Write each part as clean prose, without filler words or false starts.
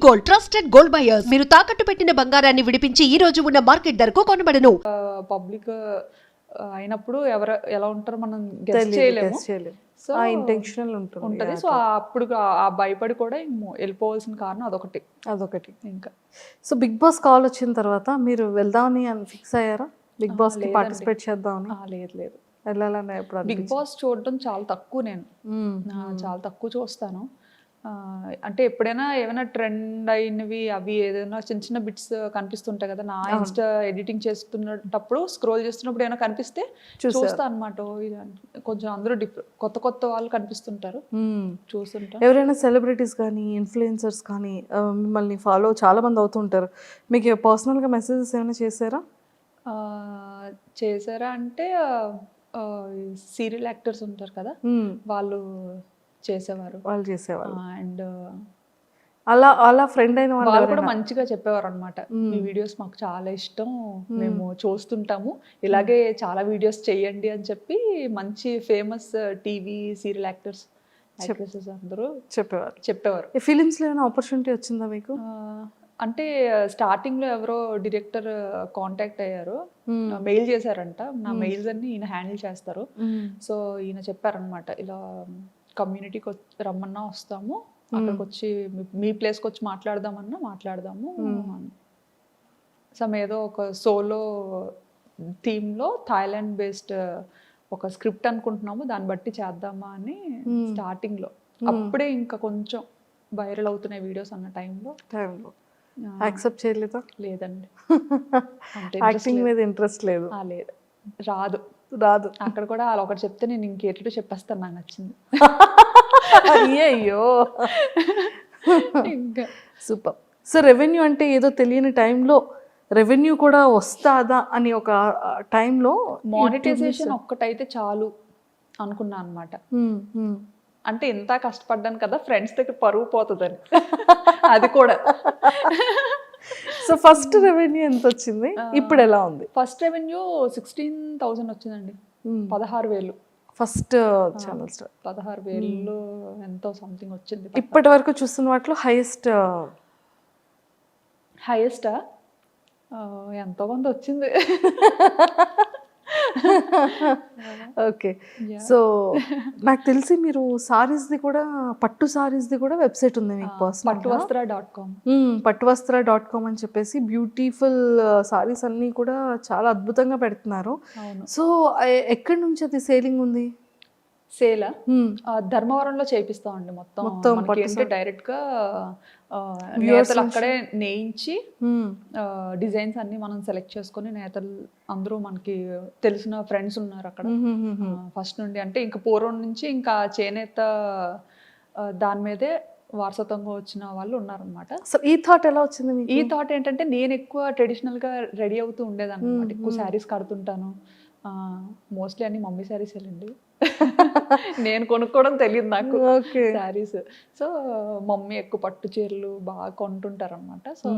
Gold trusted gold buyers మీరు తాకట్టు పెట్టిన బంగారాన్ని విడిపించి ఈ రోజు ఉన్న మార్కెట్ ధరకు కొనబడను. పబ్లిక్ అయినప్పుడు ఎవరు ఎలా ఉంటారో మనం గెస్ చేయలేము. సో ఆ ఇంటెన్షనల్ ఉంటుంది. సో అప్పుడు ఆ భయపడి కూడా వెళ్ళిపోవాల్సిన కారణం అదొకటి ఇంకా. సో బిగ్ బాస్ కాల్ వచ్చిన తర్వాత మీరు వెళ్దామని ఫిక్స్ అయ్యారా? బిగ్ బాస్ కి పార్టిసిపేట్ చేద్దామని? లేదు వెళ్ళాలని ఎప్పుడు బిగ్ బాస్ చూడడం చాలా తక్కువ. నేను చాలా తక్కువ చూస్తాను. అంటే ఎప్పుడైనా ఏమైనా ట్రెండ్ అయినవి అవి ఏదైనా చిన్న చిన్న బిట్స్ కనిపిస్తుంటాయి కదా, నా ఇన్స్టా ఎడిటింగ్ చేస్తున్నప్పుడు స్క్రోల్ చేస్తున్నప్పుడు ఏమైనా కనిపిస్తే చూస్తా అనమాట. కొంచెం అందరూ కొత్త వాళ్ళు కనిపిస్తుంటారు, చూస్తుంటా. ఎవరైనా సెలబ్రిటీస్ కానీ ఇన్ఫ్లుయెన్సర్స్ కానీ మిమ్మల్ని ఫాలో చాలా మంది అవుతుంటారు, మీకు పర్సనల్గా మెసేజెస్ ఏమైనా చేశారా అంటే సీరియల్ యాక్టర్స్ ఉంటారు కదా, వాళ్ళు చేసేవారు. అండ్ అలా ఫ్రెండ్ అయిన వాళ్ళు కూడా మంచిగా చెప్పేవారు అనమాట. మీ వీడియోస్ మాకు చాలా ఇష్టం, మేము చూస్తుంటాము, ఇలాగే చాలా వీడియోస్ చేయండి అని చెప్పి మంచి ఫేమస్ టీవీ సీరియల్ యాక్టర్స్ అందరూ చెప్పేవారు. ఫిలిమ్స్ లో ఏమైనా ఆపర్చునిటీ వచ్చిందా మీకు? అంటే స్టార్టింగ్ లో ఎవరో డైరెక్టర్ కాంటాక్ట్ అయ్యారు, మెయిల్ చేశారంట. నా మెయిల్స్ అన్ని ఈయన హ్యాండిల్ చేస్తారు. సో ఈయన చెప్పారనమాట, ఇలా కమ్యూనిటీకి రమ్మన్నా వస్తాము, అక్కడికి వచ్చి మీ ప్లేస్కి వచ్చి మాట్లాడదాము. సమ్ ఏదో ఒక సోలో థీమ్లో థాయిలాండ్ బేస్డ్ ఒక స్క్రిప్ట్ అనుకుంటున్నాము, దాన్ని బట్టి చేద్దామా అని స్టార్టింగ్లో. అప్పుడే ఇంకా కొంచెం వైరల్ అవుతున్నాయి వీడియోస్ అన్న టైంలో యాక్సెప్ట్ చేయలేదా? లేదండి, యాక్టింగ్ మీద ఇంట్రెస్ట్ లేదు. లేదు, రాదు. అక్కడ కూడా వాళ్ళు ఒకటి చెప్తే నేను ఇంకేటో చెప్పేస్తాను, నాకు నచ్చింది. అయ్యో ఇంకా సూపర్. సో రెవెన్యూ అంటే ఏదో తెలియని టైంలో రెవెన్యూ కూడా వస్తుందా అని ఒక టైంలో మానిటైజేషన్ ఒక్కటైతే చాలు అనుకున్నా అనమాట. అంటే ఎంత కష్టపడ్డాను కదా, ఫ్రెండ్స్ దగ్గర పరువు పోతుందని. అది కూడా. సో ఫస్ట్ రెవెన్యూ ఎంత వచ్చింది, ఇప్పుడు ఎలా ఉంది? ఫస్ట్ రెవెన్యూ 16,000 వచ్చిందండి. 16,000 ఫస్ట్ ఛానల్ స్టార్. 16,000 ఎంతో సంథింగ్ వచ్చింది. ఇప్పటి వరకు చూస్తున్న వాటిలో హైయెస్టా ఎంతో కొంత వచ్చింది. ఓకే. సో నాకు తెలిసి మీరు సారీస్ది కూడా, పట్టు సారీస్ది కూడా వెబ్సైట్ ఉంది మీకు పర్సనల్, పట్టువస్త్ర.com అని చెప్పేసి బ్యూటిఫుల్ సారీస్ అన్నీ కూడా చాలా అద్భుతంగా పెడుతున్నారు. సో ఎక్కడి నుంచి అది సేలింగ్ ఉంది? సేలా ధర్మవరంలో చేపిస్తామండి. మొత్తం డైరెక్ట్ గా నేతలు అక్కడే నేయించి డిజైన్స్ అన్ని మనం సెలెక్ట్ చేసుకొని, నేతలు అందరూ మనకి తెలిసిన ఫ్రెండ్స్ ఉన్నారు అక్కడ ఫస్ట్ నుండి. అంటే ఇంకా పూర్వం నుంచి ఇంకా చేనేత దాని మీదే వారసత్వంగా వచ్చిన వాళ్ళు ఉన్నారనమాట. సో ఈ థాట్ ఎలా వచ్చింది? ఈ థాట్ ఏంటంటే, నేను ఎక్కువ ట్రెడిషనల్ గా రెడీ అవుతూ ఉండేదాన్ని అనమాట. ఎక్కువ శారీస్ కడుతుంటాను. మోస్ట్లీ అన్ని మమ్మీ శారీస్ వెళ్ళండి, నేను కొనుక్కోవడం తెలియదు నాకు శారీస్. సో మమ్మీ ఎక్కువ పట్టు చీరలు బాగా కొంటుంటారు అనమాట. సో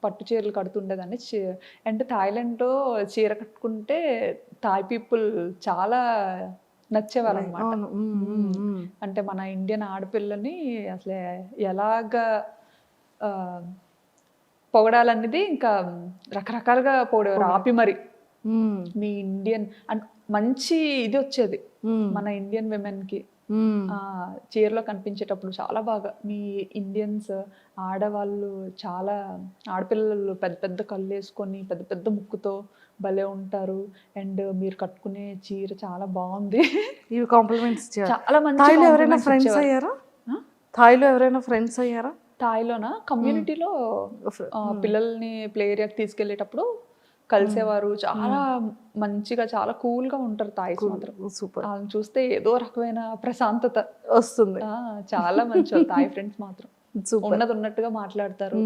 పట్టు చీరలు కడుతుండేదాన్ని. అండ్ థాయిలాండ్లో చీర కట్టుకుంటే థాయ్ పీపుల్ చాలా నచ్చేవారు అనమాట. అంటే మన ఇండియన్ ఆడపిల్లని అసలు ఎలాగా పొగడాలనేది ఇంకా రకరకాలుగా పొగడేవారు. ఆపి మరి మీ ఇండియన్ అంటే మంచి ఇది వచ్చేది మన ఇండియన్ విమెన్ కి. చీరలో కనిపించేటప్పుడు చాలా బాగా మీ ఇండియన్స్ ఆడవాళ్ళు, చాలా ఆడపిల్లలు పెద్ద పెద్ద కళ్ళు వేసుకొని పెద్ద పెద్ద ముక్కుతో భలే ఉంటారు, అండ్ మీరు కట్టుకునే చీర చాలా బాగుంది. ఇవి కాంప్లిమెంట్స్ చాలా మంచి. థాయిలో ఎవరైనా ఫ్రెండ్స్ అయ్యారా? థాయిలోనా కమ్యూనిటీలో పిల్లల్ని ప్లే ఏరియాకి తీసుకెళ్లేటప్పుడు కలిసేవారు. చాలా మంచిగా, చాలా కూల్ గా ఉంటారు థాయిస్ మాత్రం. సూపర్. వాళ్ళని చూస్తే ఏదో రకమైన ప్రశాంతత వస్తుంది. చాలా మంచి థాయ్ ఫ్రెండ్స్ మాత్రం. ఉన్నది ఉన్నట్టుగా మాట్లాడతారు,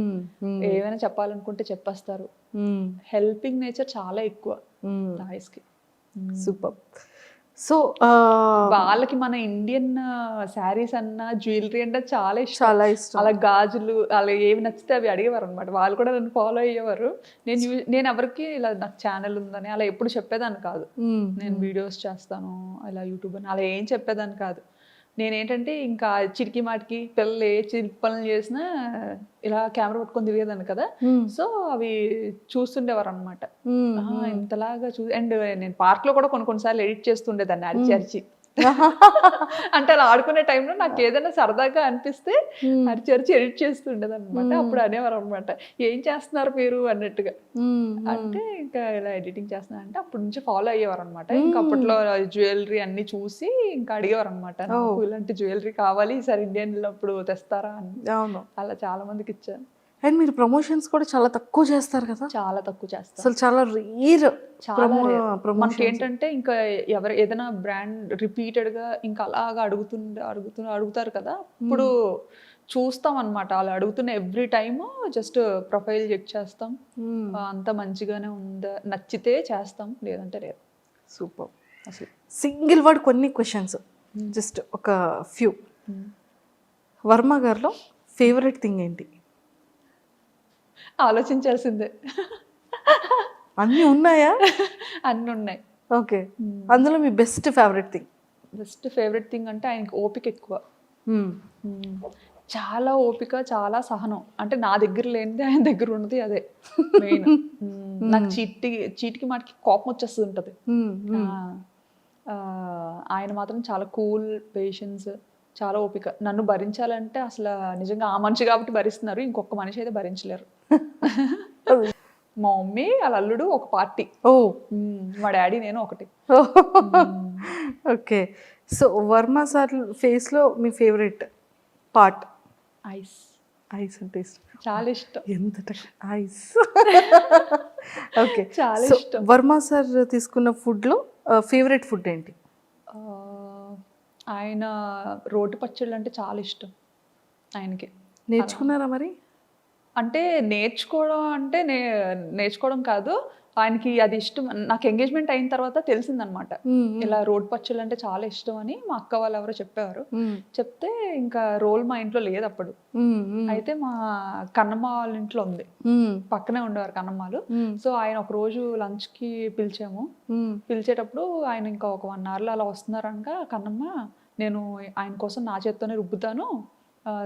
ఏమైనా చెప్పాలనుకుంటే చెప్పేస్తారు. హెల్పింగ్ నేచర్ చాలా ఎక్కువ థాయిస్ కి. సూపర్. సో వాళ్ళకి మన ఇండియన్ శారీస్ అన్న, జ్యువెలరీ అంటే చాలా ఇష్టం. అలా గాజులు అలా ఏవి నచ్చితే అవి అడిగేవారు అనమాట. వాళ్ళు కూడా నన్ను ఫాలో అయ్యేవారు. నేను ఎవరికి ఇలా నాకు ఛానల్ ఉందని అలా ఎప్పుడు చెప్పేదాన్ని కాదు. నేను వీడియోస్ చేస్తాను ఇలా యూట్యూబ్ అని అలా ఏం చెప్పేదాన్ని కాదు. నేనేంటంటే ఇంకా చిటికి మాటికి పిల్లలు ఏ చిలిపి పనులు చేసినా ఇలా కెమెరా పట్టుకొని తిరిగేదాన్ని కదా. సో అవి చూస్తుండేవారు అనమాట. ఇంతలాగా అండ్ నేను పార్క్లో కూడా కొన్నిసార్లు ఎడిట్ చేస్తుండేదాన్ని అరిచి అరిచి. అంటే అలా ఆడుకునే టైంలో నాకు ఏదైనా సరదాగా అనిపిస్తే అరిచి అరిచి ఎడిట్ చేస్తుండేది అనమాట. అప్పుడు అనేవారు అనమాట, ఏం చేస్తున్నారు మీరు అన్నట్టుగా. అంటే ఇంకా ఇలా ఎడిటింగ్ చేస్తున్నా అంటే అప్పటి నుంచి ఫాలో అయ్యేవారు అనమాట. ఇంకా అప్పట్లో జ్యువెలరీ అన్ని చూసి ఇంకా అడిగేవారు అనమాట, నాకు ఇలాంటి జ్యువెలరీ కావాలి, ఈసారి ఇండియన్ వెళ్ళినప్పుడు తెస్తారా అని. అలా చాలా మందికి ఇచ్చాను. అండ్ మీరు ప్రమోషన్స్ కూడా చాలా తక్కువ చేస్తారు కదా. చాలా తక్కువ చేస్తారు, అసలు చాలా రేర్. మనకి ఏంటంటే ఇంకా ఎవరు ఏదైనా బ్రాండ్ రిపీటెడ్ గా ఇంకా అలాగా అడుగుతారు కదా, ఇప్పుడు చూస్తాం అనమాట. అలా అడుగుతున్న every time just profile check చేస్తాం, అంత మంచిగానే ఉందా, నచ్చితే చేస్తాం, లేదంటే లేదు. సూపర్. అసలు సింగిల్ వర్డ్ కొన్ని క్వశ్చన్స్, జస్ట్ ఒక ఫ్యూ. వర్మ గారిలో ఫేవరెట్ థింగ్ ఏంటి? ఆలోచించాల్సిందే. అన్నీ ఉన్నాయా? అన్నీ ఉన్నాయి. ఓకే, అందులో మీ best favourite thing? Best favourite thing అంటే ఆయనకి ఓపిక ఎక్కువ. చాలా ఓపిక, చాలా సహనం. అంటే నా దగ్గర లేనిది ఆయన దగ్గర ఉన్నది అదే మెయిన్. నాకు చీటికి మాటికి కోపం వచ్చేస్తూ ఉంటుంది. ఆయన మాత్రం చాలా కూల్, పేషెన్స్, చాలా ఓపిక. నన్ను భరించాలంటే అసలు నిజంగా ఆ మనిషి కాబట్టి భరిస్తున్నారు, ఇంకొక మనిషి అయితే భరించలేరు. మా మమ్మీ వాళ్ళ అల్లుడు ఒక పార్టీ, మా డాడీ నేను ఒకటి. ఓకే, సో వర్మ సార్ ఫేస్లో మీ ఫేవరెట్ పార్ట్? ఐస్. ఐస్ అంటే ఇష్టం, చాలా ఇష్టం. ఎంత ఐస్. ఓకే, చాలా ఇష్టం. వర్మ సార్ తీసుకున్న ఫుడ్లో ఫేవరెట్ ఫుడ్ ఏంటి? ఆయన రోటి పచ్చళ్ళు అంటే చాలా ఇష్టం ఆయనకి. నేర్చుకున్నారా మరి? అంటే నేర్చుకోవడం అంటే నేర్చుకోవడం కాదు, ఆయనకి అది ఇష్టం. నాకు ఎంగేజ్మెంట్ అయిన తర్వాత తెలిసిందనమాట, ఇలా రోడ్ పచ్చళ్ళు అంటే చాలా ఇష్టం అని. మా అక్క వాళ్ళు ఎవరో చెప్పేవారు. చెప్తే ఇంకా రోల్ మా ఇంట్లో లేదు అప్పుడు. అయితే మా కన్నమ్మ వాళ్ళ ఇంట్లో ఉంది, పక్కనే ఉండేవారు కన్నమ్మలు. సో ఆయన ఒక రోజు లంచ్కి పిలిచాము. పిలిచేటప్పుడు ఆయన ఇంకా ఒక 1 hourలో అలా వస్తున్నారనగా, కన్నమ్మ నేను ఆయన కోసం నా చేత్తోనే రుబ్బుతాను,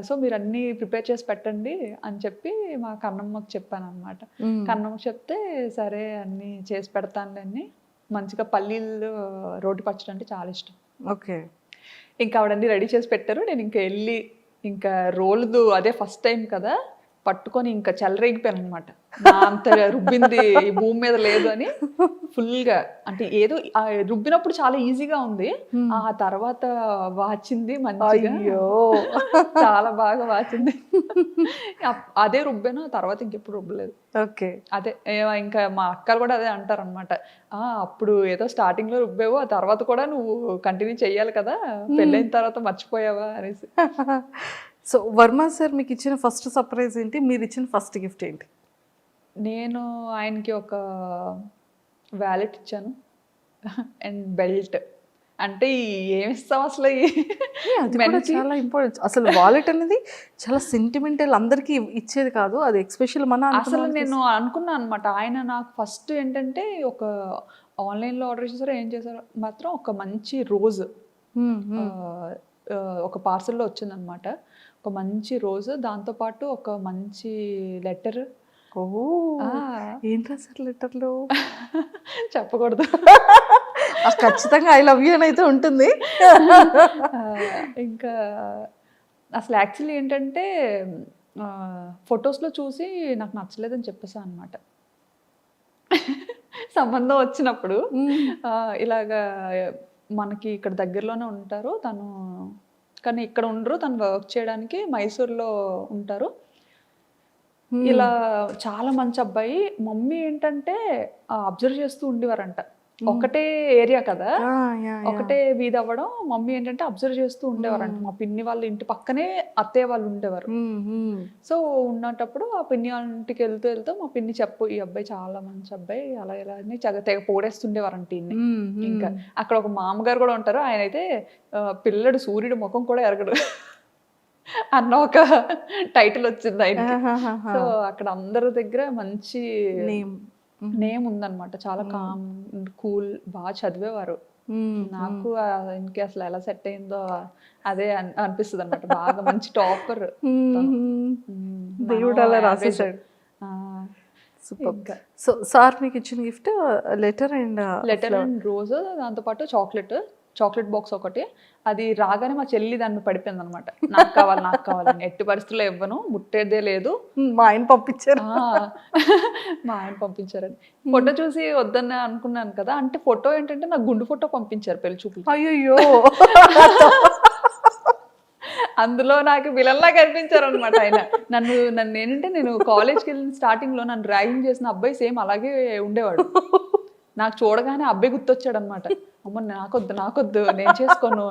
సో మీరు అన్నీ ప్రిపేర్ చేసి పెట్టండి అని చెప్పి మా కన్నమ్మకి చెప్పాను అనమాట. కన్నమ్మకి చెప్తే సరే అన్నీ చేసి పెడతాను అని. మంచిగా పల్లీలు రోటి పచ్చడి అంటే చాలా ఇష్టం. ఓకే, ఇంకా ఆవిడన్నీ రెడీ చేసి పెట్టారు. నేను ఇంకా వెళ్ళి ఇంకా రోల్దు అదే ఫస్ట్ టైం కదా, పట్టుకొని ఇంకా చెలరేగిపోయాను అనమాట. అంత రుబ్బింది ఈ భూమి మీద లేదు అని ఫుల్గా. అంటే ఏదో రుబ్బినప్పుడు చాలా ఈజీగా ఉంది, ఆ తర్వాత వాచింది మంచిగా, చాలా బాగా వాచింది. అదే రుబ్బాను, తర్వాత ఇంకెప్పుడు రుబ్బలేదు. ఓకే, అదే ఇంకా మా అక్కలు కూడా అదే అంటారు అనమాట, అప్పుడు ఏదో స్టార్టింగ్ లో రుబ్బావు, ఆ తర్వాత కూడా నువ్వు కంటిన్యూ చెయ్యాలి కదా, పెళ్ళైన తర్వాత మర్చిపోయావా అనేసి. సో వర్మ సార్ మీకు ఇచ్చిన ఫస్ట్ సర్ప్రైజ్ ఏంటి? మీరు ఇచ్చిన ఫస్ట్ గిఫ్ట్ ఏంటి? నేను ఆయనకి ఒక వ్యాలెట్ ఇచ్చాను అండ్ బెల్ట్. అంటే ఏమిస్తాం అసలు, చాలా ఇంపార్టెంట్. అసలు వాలెట్ అనేది చాలా సెంటిమెంటల్, అందరికి ఇచ్చేది కాదు అది, ఎక్స్పెషల్ మన. అసలు నేను అనుకున్నాను అనమాట, ఆయన నాకు ఫస్ట్ ఏంటంటే ఒక ఆన్లైన్లో ఆర్డర్ చేశారో ఏం చేశారో మాత్రం ఒక మంచి రోజు ఒక పార్సల్లో వచ్చిందనమాట. ఒక మంచి రోజు, దాంతోపాటు ఒక మంచి లెటర్. ఏంటి సార్ లెటర్లో? చెప్పకూడదు, ఖచ్చితంగా ఐ లవ్ యూ అని అయితే ఉంటుంది. ఇంకా అసలు యాక్చువల్లీ ఏంటంటే ఫొటోస్లో చూసి నాకు నచ్చలేదని చెప్పేసాను అనమాట. సంబంధం వచ్చినప్పుడు ఇలాగా మనకి ఇక్కడ దగ్గరలోనే ఉంటారు తను, కానీ ఇక్కడ ఉండరు, తను వర్క్ చేయడానికి మైసూర్లో ఉంటారు. ఇలా చాలా మంచి అబ్బాయి. మమ్మీ ఏంటంటే అబ్జర్వ్ చేస్తూ ఉండేవారంట, ఒకటే ఏరియా కదా, ఒకటే వీధి అవ్వడం. మమ్మీ ఏంటంటే అబ్జర్వ్ చేస్తూ ఉండేవారంట. మా పిన్ని వాళ్ళ ఇంటి పక్కనే అత్తయ్య వాళ్ళు ఉండేవారు. సో ఉన్నప్పుడు ఆ పిన్ని వాళ్ళ ఇంటికి వెళ్తూ మా పిన్ని చెప్పు, ఈ అబ్బాయి చాలా మంచి అబ్బాయి, అలా ఇలా అని తెగ పోడేస్తుండేవారంట ఈయన్ని. ఇంకా అక్కడ ఒక మామగారు కూడా ఉంటారు, ఆయన అయితే పిల్లడు సూర్యుడు ముఖం కూడా ఎరగడు అన్న ఒక టైటిల్ వచ్చింది ఆయనకి. సో అక్కడ అందరి దగ్గర మంచి నేమ్ ఉందన్నమాట. చాలా కామ్, కూల్, బాగా చదివేవారు. నాకు ఇంకే అసలు ఎలా సెట్ అయిందో అదే అనిపిస్తుంది అనమాట. బాగా మంచి టాపర్ దేవుడు అలా రాసేసాడు. సూపర్. సో సార్ మీకు ఇచ్చిన గిఫ్ట్ లెటర్ అండ్ రోజు, దాంతోపాటు చాక్లెట్ బాక్స్ ఒకటి. అది రాగానే మా చెల్లి దాన్ని పడిపోయింది అనమాట, నాకు కావాలని. ఎట్టి పరిస్థితుల్లో ఇవ్వను, ముట్టేదే లేదు. మా ఆయన పంపించారు. మా ఆయన పంపించారని ఫోటో చూసి వద్దన్న అనుకున్నాను కదా. అంటే ఫోటో ఏంటంటే నాకు గుండు ఫోటో పంపించారు పెళ్లి చూపులు. అయ్యో, అందులో నాకు విలన్లా కనిపించారు అనమాట ఆయన. నన్ను ఏంటంటే, నేను కాలేజ్కి వెళ్ళిన స్టార్టింగ్ లో నన్ను ర్యాగింగ్ చేసిన అబ్బాయి సేమ్ అలాగే ఉండేవాడు. నాకు చూడగానే అబ్బాయి గుర్తొచ్చాడు అనమాట. అమ్మ నాకొద్దు నేను చేసుకోను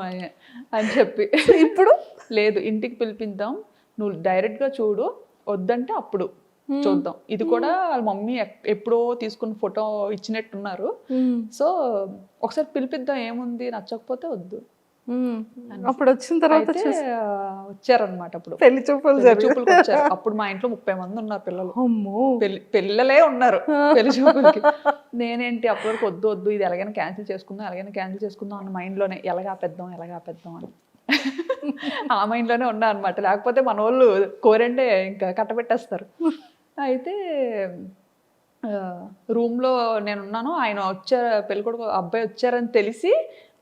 అని చెప్పి. ఇప్పుడు లేదు, ఇంటికి పిలిపిద్దాం, నువ్వు డైరెక్ట్ గా చూడు, వద్దంటే అప్పుడు చూద్దాం. ఇది కూడా వాళ్ళ మమ్మీ ఎప్పుడో తీసుకున్న ఫోటో ఇచ్చినట్టున్నారు. సో ఒకసారి పిలిపిద్దాం, ఏముంది, నచ్చకపోతే వద్దు. అప్పుడు వచ్చిన తర్వాత వచ్చారనమాట. అప్పుడు పెళ్లి చూపులకు వచ్చారు. అప్పుడు మా ఇంట్లో 30 మంది ఉన్నారు పిల్లలు. పిల్లలే ఉన్నారు పెళ్లి చూపులకి. నేనేంటి అప్పటి వరకు వద్దు, ఇది ఎలాగైనా క్యాన్సిల్ చేసుకుందాం అన్న మైండ్ లోనే, ఎలాగా పెద్దాం అని ఆ మైండ్ లోనే ఉన్నా అనమాట. లేకపోతే మన వాళ్ళు కోరంటే ఇంకా కట్టబెట్టేస్తారు. అయితే రూమ్ లో నేనున్నాను, ఆయన పెళ్ళికొడుకు అబ్బాయి వచ్చారని తెలిసి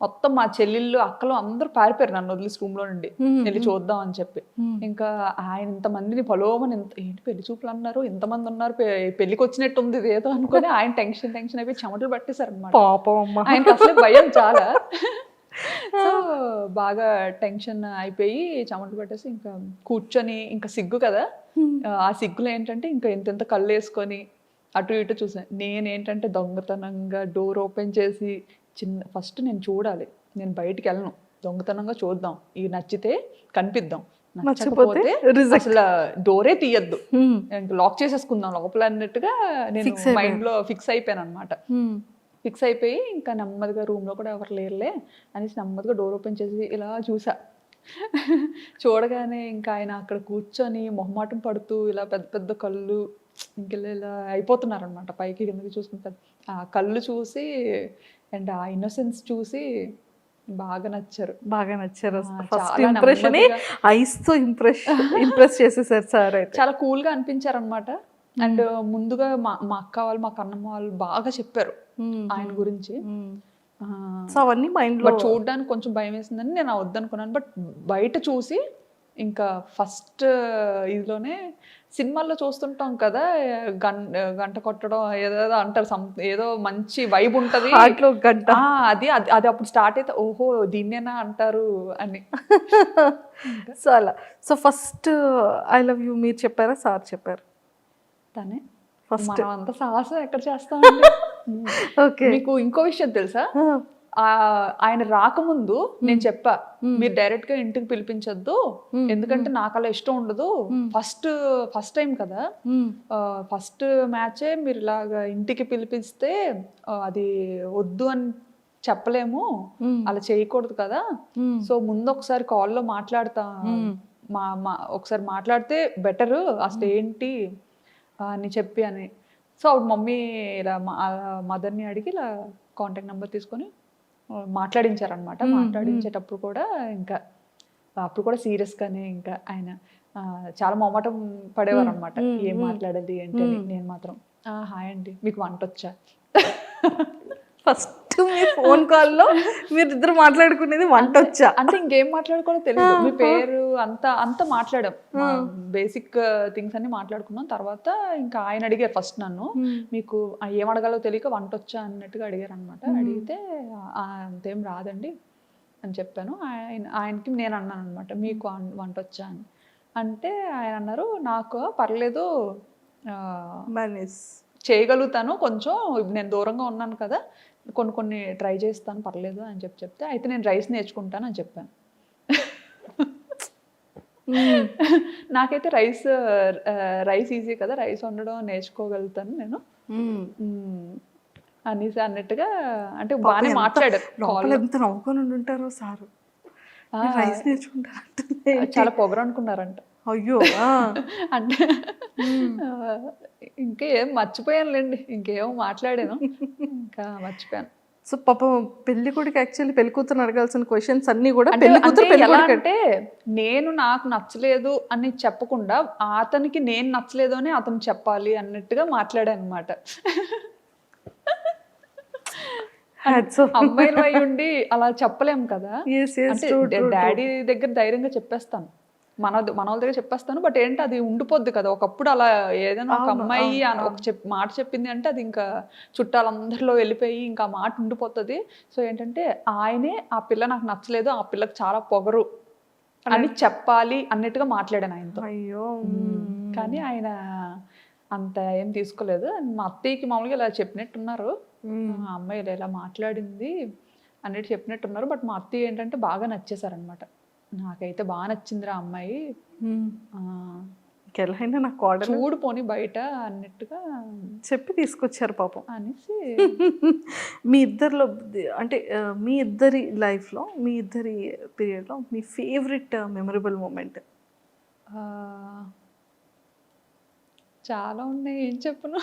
మొత్తం మా చెల్లెళ్ళు అక్కలు అందరూ పారిపోయారు నన్ను వదిలేసి రూమ్ లో నుండి, వెళ్ళి చూద్దాం అని చెప్పి. ఇంకా ఆయన ఇంతమందిని పలోమని, ఏంటి పెళ్లి చూపులు అన్నారు, ఇంతమంది ఉన్నారు, పెళ్లికి వచ్చినట్టు ఉంది ఇదేదో అనుకుని ఆయన టెన్షన్ అయిపోయి చెమటలు పట్టేశారు అనమాట. ఆయనకి అసలే భయం చాలా. సో బాగా టెన్షన్ అయిపోయి చెమటలు పట్టేసి ఇంకా కూర్చొని, ఇంకా సిగ్గు కదా, ఆ సిగ్గులో ఏంటంటే ఇంకా ఇంత కళ్ళు వేసుకొని అటు ఇటు చూసాను. నేనేంటంటే దొంగతనంగా డోర్ ఓపెన్ చేసి ఫస్ట్ నేను చూడాలి, నేను బయటికి వెళ్ళను, దొంగతనంగా చూద్దాం, ఇవి నచ్చితే కనిపిద్దాం, నచ్చకపోతే అసలు డోరే తీయద్దు, లాక్ చేసేసుకుందాం లోపల అన్నట్టుగా నేను మైండ్ లో ఫిక్స్ అయిపోయాను అనమాట. ఫిక్స్ అయిపోయి ఇంకా నెమ్మదిగా రూమ్ లో కూడా ఎవరు లేరులే అనేసి నెమ్మదిగా డోర్ ఓపెన్ చేసి ఇలా చూసా. చూడగానే ఇంకా ఆయన అక్కడ కూర్చొని మొహమాటం పడుతూ ఇలా పెద్ద పెద్ద కళ్ళు ఇలా అయిపోతున్నారు అనమాట, పైకి కిందకి చూసుకుంటారు. ఆ కళ్ళు చూసి అండ్ ఆ ఇన్నోసెన్స్ చూసి బాగా నచ్చారు. ఫస్ట్ ఇంప్రెషన్ ఐస్ తో ఇంప్రెస్ చేసేసారు సార్. చాలా కూల్ గా అనిపించారు అనమాట. అండ్ ముందుగా మా అక్క వాళ్ళు, మా కన్నమ్మ వాళ్ళు బాగా చెప్పారు ఆయన గురించి. అవన్నీ మైండ్ లో చూడడానికి కొంచెం భయం వేసిందని నేను వద్దనుకున్నాను. బట్ బయట చూసి ఇంకా ఫస్ట్ ఇదిలోనే సినిమాల్లో చూస్తుంటాం కదా, గంట కొట్టడం ఏదో అంటారు, ఏదో మంచి వైబ్ ఉంటది గంట, అది అప్పుడు స్టార్ట్ అయితే ఓహో దీన్నేనా అంటారు అని. సో అలా. So first I love you మీరు చెప్పారా సార్ చెప్పారు? తనే ఫస్ట్. మనం అంత సాహసం ఎక్కడ చేస్తామండి. ఓకే. మీకు ఇంకో విషయం తెలుసా, ఆయన రాకముందు నేను చెప్పా, మీరు డైరెక్ట్ గా ఇంటికి పిలిపించొద్దు, ఎందుకంటే నాకు అలా ఇష్టం ఉండదు, ఫస్ట్ టైం కదా, ఫస్ట్ మ్యాచే మీరు ఇలాగా ఇంటికి పిలిపిస్తే అది వద్దు అని చెప్పలేము, అలా చేయకూడదు కదా, సో ముందు ఒకసారి కాల్లో మాట్లాడతా, ఒకసారి మాట్లాడితే బెటర్ అసలు ఏంటి అని చెప్పి అని. సో అప్పుడు మమ్మీ ఇలా మదర్ని అడిగి ఇలా కాంటాక్ట్ నెంబర్ తీసుకొని మాట్లాడించారనమాట. మాట్లాడించేటప్పుడు కూడా ఇంకా అప్పుడు కూడా సీరియస్గానే ఇంకా ఆయన చాలా మొహమాటం పడేవారు అనమాట, ఏం మాట్లాడాలి ఏంటి అని. నేను మాత్రం హాయ్ అండి, మీకు వంట వచ్చా. ఫస్ట్ మీ ఫోన్ కాల్లో మీరు ఇద్దరు మాట్లాడుకునేది వంట వచ్చా అంటే ఇంకేం మాట్లాడుకోవాలో తెలియదు, మీ పేరు అంతా మాట్లాడాం, బేసిక్ థింగ్స్ అన్ని మాట్లాడుకున్నాం. తర్వాత ఇంకా ఆయన అడిగారు ఫస్ట్ నన్ను, మీకు ఏం అడగాలో తెలియక వంట వచ్చా అన్నట్టుగా అడిగారు అనమాట. అడిగితే అంతేం రాదండి అని చెప్పాను. ఆయనకి నేను అన్నాను అనమాట, మీకు వంట వచ్చా అని. అంటే ఆయన అన్నారు, నాకు పర్లేదు చేయగలుగుతాను, కొంచెం నేను దూరంగా ఉన్నాను కదా, కొన్ని ట్రై చేస్తాను, పర్లేదు అని చెప్తే, అయితే నేను రైస్ నేర్చుకుంటాను అని చెప్పాను. నాకైతే రైస్ ఈజీ కదా, రైస్ వండడం నేర్చుకోగలుగుతాను నేను అనేసి అన్నట్టుగా, అంటే బాగానే మాట్లాడారు. ఎంత నవ్వుకొని ఉంటారో సారు, రైస్ నేర్చుకుంటారు, చాలా పొగరు అనుకున్నారంట. అయ్యో. అంటే ఇంకేం మర్చిపోయానులేండి, ఇంకేమో మాట్లాడాను, ఇంకా మర్చిపోయాను. సో పాపం పెళ్లి కొడుకు యాక్చువల్లీ పెళ్లి కూతురు అడగాల్సిన క్వశ్చన్స్ అన్ని కూడా అంటే పెళ్లి కూతురు పెళ్లి ఎలా కొడుకు అంటే నేను నాకు నచ్చలేదు అని చెప్పకుండా అతనికి నేను నచ్చలేదు అని అతను చెప్పాలి అన్నట్టుగా మాట్లాడాను అనమాట. అమ్మాయిలు అయి ఉండి అలా చెప్పలేం కదా. అంటే డాడీ దగ్గర ధైర్యంగా చెప్పేస్తాను, మన వాళ్ళ దగ్గర చెప్పేస్తాను. బట్ ఏంటి అది ఉండిపోద్ది కదా ఒకప్పుడు. అలా ఏదైనా ఒక అమ్మాయి ఒక మాట చెప్పింది అంటే అది ఇంకా చుట్టాలందరిలో వెళ్ళిపోయి ఇంకా ఆ మాట ఉండిపోతుంది. సో ఏంటంటే ఆయనే ఆ పిల్ల నాకు నచ్చలేదు, ఆ పిల్లకి చాలా పొగరు అని చెప్పాలి అన్నట్టుగా మాట్లాడాను ఆయనతో. అయ్యో కానీ ఆయన అంత ఏం తీసుకోలేదు. మా అత్తయ్యకి మామూలుగా ఇలా చెప్పినట్టున్నారు, ఆ అమ్మాయి ఇలా మాట్లాడింది అన్నట్టు చెప్పినట్టున్నారు. బట్ మా అత్తయ్య ఏంటంటే బాగా నచ్చేసారనమాట. నాకైతే బాగా నచ్చిందిరా అమ్మాయి, ఎలా అయినా నాకు కోడలు చూడు పోని బయట అన్నట్టుగా చెప్పి తీసుకొచ్చారు పాపం అనేసి. మీ ఇద్దరిలో అంటే మీ ఇద్దరి లైఫ్లో మీ ఇద్దరి పీరియడ్లో మీ ఫేవరెట్ మెమరబుల్ మూమెంట్? చాలా ఉన్నాయి, ఏం చెప్పను.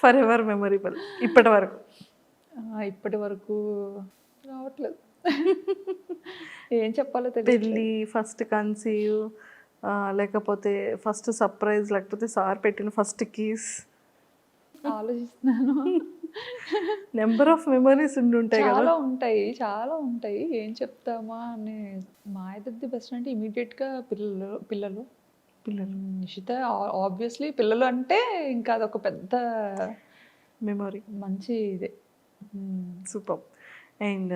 ఫర్ ఎవర్ మెమరబుల్ ఇప్పటి వరకు? ఇప్పటి వరకు రావట్లేదు, ఏం చెప్పాలో తెలియదు. పెళ్ళి, ఫస్ట్ కన్సీవ్, లేకపోతే ఫస్ట్ సర్ప్రైజ్, లేకపోతే సార్ పెట్టిన ఫస్ట్ కీస్? ఆలోచిస్తున్నాను. నెంబర్ ఆఫ్ మెమరీస్ ఉంటాయి కదా. చాలా ఉంటాయి, ఏం చెప్తామా అని. మా ఇద్దరిది బెస్ట్ అంటే ఇమీడియట్గా పిల్లలు నిషిత ఆబ్వియస్లీ. పిల్లలు అంటే ఇంకా అదొక పెద్ద మెమరీ, మంచి ఇదే. సూపర్. అండ్